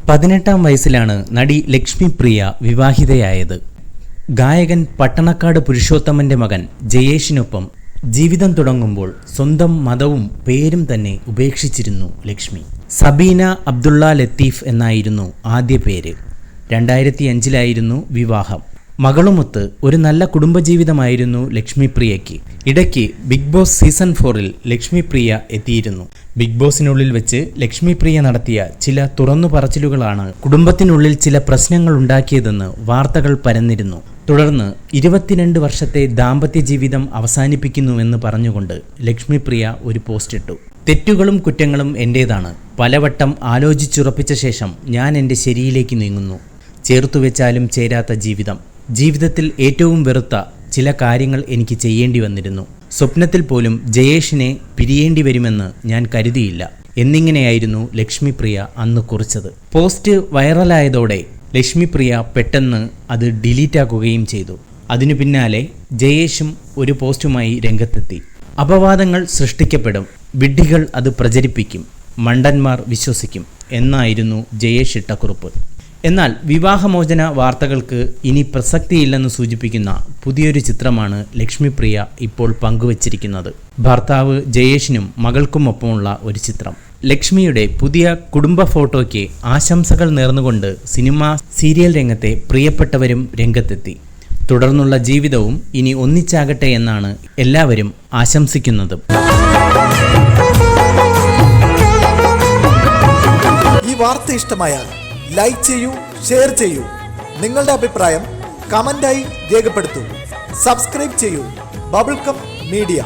18-ാം വയസ്സിലാണ് നടി ലക്ഷ്മിപ്രിയ വിവാഹിതയായത്. ഗായകൻ പട്ടണക്കാട് പുരുഷോത്തമന്റെ മകൻ ജയേഷിനൊപ്പം ജീവിതം തുടങ്ങുമ്പോൾ സ്വന്തം മതവും പേരും തന്നെ ഉപേക്ഷിച്ചിരുന്നു ലക്ഷ്മി. സബീന അബ്ദുള്ള ലത്തീഫ് എന്നായിരുന്നു ആദ്യ പേര്. 2005-ലായിരുന്നു വിവാഹം. മകളുമൊത്ത് ഒരു നല്ല കുടുംബജീവിതമായിരുന്നു ലക്ഷ്മിപ്രിയയ്ക്ക്. ഇടയ്ക്ക് ബിഗ് ബോസ് സീസൺ 4-ൽ ലക്ഷ്മിപ്രിയ എത്തിയിരുന്നു. ബിഗ് ബോസിനുള്ളിൽ വെച്ച് ലക്ഷ്മിപ്രിയ നടത്തിയ ചില തുറന്നു പറച്ചിലുകളാണ് കുടുംബത്തിനുള്ളിൽ ചില പ്രശ്നങ്ങൾ ഉണ്ടാക്കിയതെന്ന് വാർത്തകൾ പരന്നിരുന്നു. തുടർന്ന് 22 വർഷത്തെ ദാമ്പത്യ ജീവിതം അവസാനിപ്പിക്കുന്നുവെന്ന് പറഞ്ഞുകൊണ്ട് ലക്ഷ്മിപ്രിയ ഒരു പോസ്റ്റ് ഇട്ടു. തെറ്റുകളും കുറ്റങ്ങളും എൻ്റേതാണ്. പലവട്ടം ആലോചിച്ചുറപ്പിച്ച ശേഷം ഞാൻ എൻ്റെ ശരിയിലേക്ക് നീങ്ങുന്നു. ചേർത്തുവെച്ചാലും ചേരാത്ത ജീവിതം. ജീവിതത്തിൽ ഏറ്റവും വെറുത്ത ചില കാര്യങ്ങൾ എനിക്ക് ചെയ്യേണ്ടി വന്നിരുന്നു. സ്വപ്നത്തിൽ പോലും ജയേഷിനെ പിരിയേണ്ടി വരുമെന്ന് ഞാൻ കരുതിയില്ല എന്നിങ്ങനെയായിരുന്നു ലക്ഷ്മിപ്രിയ അന്ന് കുറിച്ചത്. പോസ്റ്റ് വൈറലായതോടെ ലക്ഷ്മിപ്രിയ പെട്ടെന്ന് അത് ഡിലീറ്റാക്കുകയും ചെയ്തു. അതിനു പിന്നാലെ ജയേഷും ഒരു പോസ്റ്റുമായി രംഗത്തെത്തി. അപവാദങ്ങൾ സൃഷ്ടിക്കപ്പെടും, വിഡ്ഢികൾ അത് പ്രചരിപ്പിക്കും, മണ്ടന്മാർ വിശ്വസിക്കും എന്നായിരുന്നു ജയേഷ് ഇട്ട കുറിപ്പ്. എന്നാൽ വിവാഹമോചന വാർത്തകൾക്ക് ഇനി പ്രസക്തിയില്ലെന്ന് സൂചിപ്പിക്കുന്ന പുതിയൊരു ചിത്രമാണ് ലക്ഷ്മിപ്രിയ ഇപ്പോൾ പങ്കുവച്ചിരിക്കുന്നത്. ഭർത്താവ് ജയേഷിനും മകൾക്കുമൊപ്പമുള്ള ഒരു ചിത്രം. ലക്ഷ്മിയുടെ പുതിയ കുടുംബ ഫോട്ടോയ്ക്ക് ആശംസകൾ നേർന്നുകൊണ്ട് സിനിമ സീരിയൽ രംഗത്തെ പ്രിയപ്പെട്ടവരും രംഗത്തെത്തി. തുടർന്നുള്ള ജീവിതവും ഇനി ഒന്നിച്ചാകട്ടെ എന്നാണ് എല്ലാവരും ആശംസിക്കുന്നത്. ഈ വാർത്ത ഇഷ്ടമായാൽ ലൈക്ക് ചെയ്യൂ, ഷെയർ ചെയ്യൂ. നിങ്ങളുടെ അഭിപ്രായം കമന്റായി രേഖപ്പെടുത്തൂ. സബ്സ്ക്രൈബ് ചെയ്യൂ ബബിൾകം മീഡിയ.